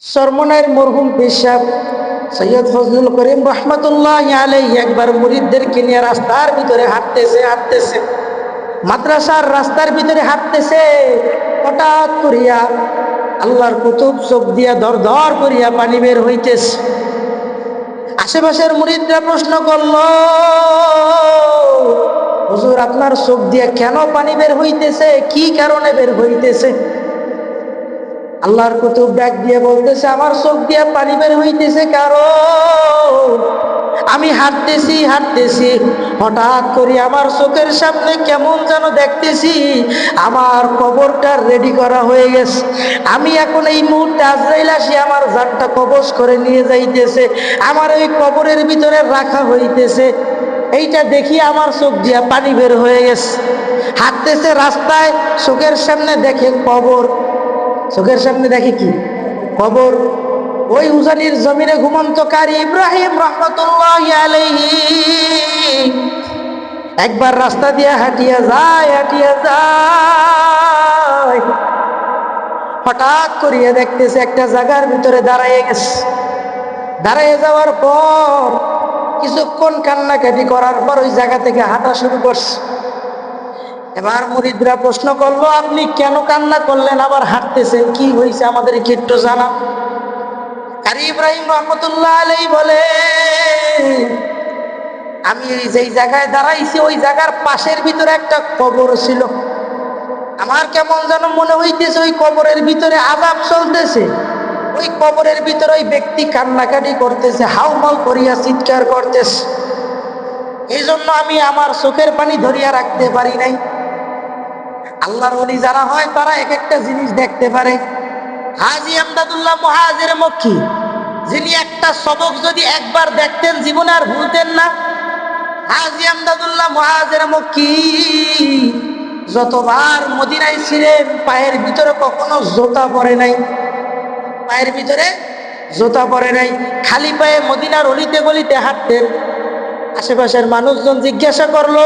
সরমনাইর মরহুম পীর সাহেব সৈয়দ ফজলুল করিম রহমতুল্লাহ আলাইহি একবার মুরিদদেরকে নিয়ে রাস্তার ভিতরে হাঁটতেছে মাদ্রাসার রাস্তার ভিতরে হাঁটতেছে। হঠাৎ করিয়া আল্লাহর কুতুব চোখ দিয়া দর দর করিয়া পানি বের হইতেছে। আশেপাশের মুরিদরা প্রশ্ন করল, হুজুর আপনার চোখ দিয়ে কেন পানি বের হইতেছে, কি কারণে বের হইতেছে? আল্লাহর কুতুব ডাক দিয়ে বলতেছে, আমার চোখ দিয়ে পানি বের হইতেছে কারণ আমি হাঁটতেছি হঠাৎ করে আমার চোখের সামনে কেমন যেন দেখতেছি আমার কবরটা রেডি করা হয়ে গেছে। আমি এখন এই মুহূর্তে আজরাইল আসি আমার জানটা কবজ করে নিয়ে যাইতেছে, আমার ওই কবরের ভিতরে রাখা হইতেছে। এইটা দেখি আমার চোখ দিয়ে পানি বের হয়ে গেছে। হাঁটতেছে রাস্তায়, চোখের সামনে দেখে কবর। চোখের সামনে দেখে কি? কবর। ওই উজানির জমিনে ঘুমন্ত কারি ইব্রাহিম রহমতুল্লাহ আলাইহি একবার রাস্তা দিয়ে হাঁটিয়া যায় হঠাৎ করিয়া দেখতেছে একটা জায়গার ভিতরে দাঁড়াইয়া গেছে। দাঁড়াইয়া যাওয়ার পর কিছুক্ষণ কান্নাকাটি করার পর ওই জায়গা থেকে হাঁটা শুরু করছে। এবার মুরিদরা প্রশ্ন করলো, আপনি কেন কান্না করলেন, আবার হাঁটতেছেন, কি হয়েছে আমাদেরকে একটু জানান। কারি ইব্রাহিম রহমতুল্লাহ আলাইহি বলে, আমি যেই জায়গায় দাঁড়াইছি ওই জায়গার পাশের ভিতরে একটা কবর ছিল। আমার কেমন যেন মনে হইতেছে ওই কবরের ভিতরে আযাব চলতেছে। ওই কবরের ভিতরে ওই ব্যক্তি কান্নাকাটি করতেছে, হাউমাউ করিয়া চিৎকার করতেছে। এই জন্য আমি আমার চোখের পানি ধরিয়া রাখতে পারি নাই। আল্লাহর ওলি যারা হয় তারা এক একটা জিনিস দেখতে পারে। হাজী আমদাদুল্লাহ মুহাজির মক্কি, যিনি একটা সবক যদি একবার দেখতেন জীবনে আর ভুলতেন না। হাজী আমদাদুল্লাহ মুহাজির মক্কি যতবার মদিনায় ছিলেন পায়ের ভিতরে কখনো জুতা পরে নাই, পায়ের ভিতরে জুতা পরে নাই, খালি পায়ে মদিনার অলিতে গলিতে হাঁটতেন। আশেপাশের মানুষজন জিজ্ঞাসা করলো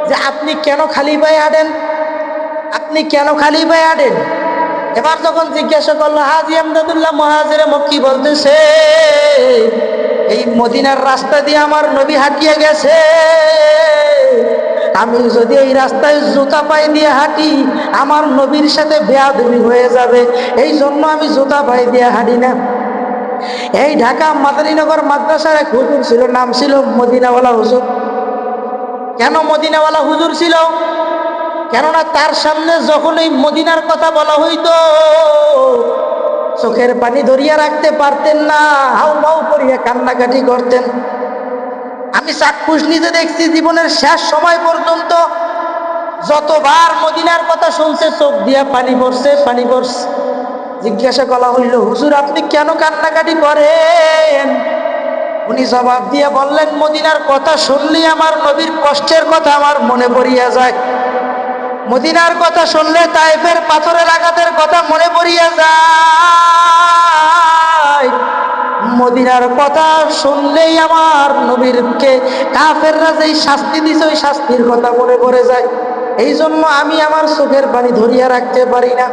যে আপনি কেন খালি পায়ে হাঁটেন, আপনি কেন খালি পায়ে হাঁটেন? এবার যখন জিজ্ঞাসা করলো, হাজী আমদাদুল্লাহ মুহাজির মক্কি বলতেছে, এই মদিনার রাস্তা দিয়ে আমার নবী হাঁটিয়ে গেছে, আমি যদি এই রাস্তায় জুতা পায়ে দিয়ে হাঁটি আমার নবীর সাথে বেয়াদবি হয়ে যাবে, এই জন্য আমি জুতা পায়ে দিয়ে হাঁটি না। এই ঢাকা মাদারীনগর মাদ্রাসার এক হুজুর ছিল, নাম ছিল মদিনাওয়ালা হুজুর। কেন মদিনাওয়ালা হুজুর ছিল? কেননা তার সামনে যখন এই মদিনার কথা বলা হইতো চোখের পানি ধরিয়া রাখতে পারতেন না, হাউমাউ করিয়া কান্নাকাটি করতেন। আমি চাক্ষুষ নিজে দেখছি, জীবনের শেষ সময় পর্যন্ত যতবার মদিনার কথা শুনছে চোখ দিয়া পানি পড়ছে। জিজ্ঞাসা করা হইল, হুজুর আপনি কেন কান্নাকাটি করেন? উনি জবাব দিয়ে বললেন, মদিনার কথা শুনলেই আমার নবীর কষ্টের কথা আমার মনে পড়িয়া যায়। মদিনার কথা শুনলে তায়েফের পাথরের আঘাতের কথা মনে পড়িয়া যায়। মদিনার কথা শুনলেই আমার নবীরকে কাফেররা যেই শাস্তি দিছে ওই শাস্তির কথা মনে পড়ে যায়। এই জন্য আমি আমার চোখের পানি ধরিয়া রাখতে পারি না।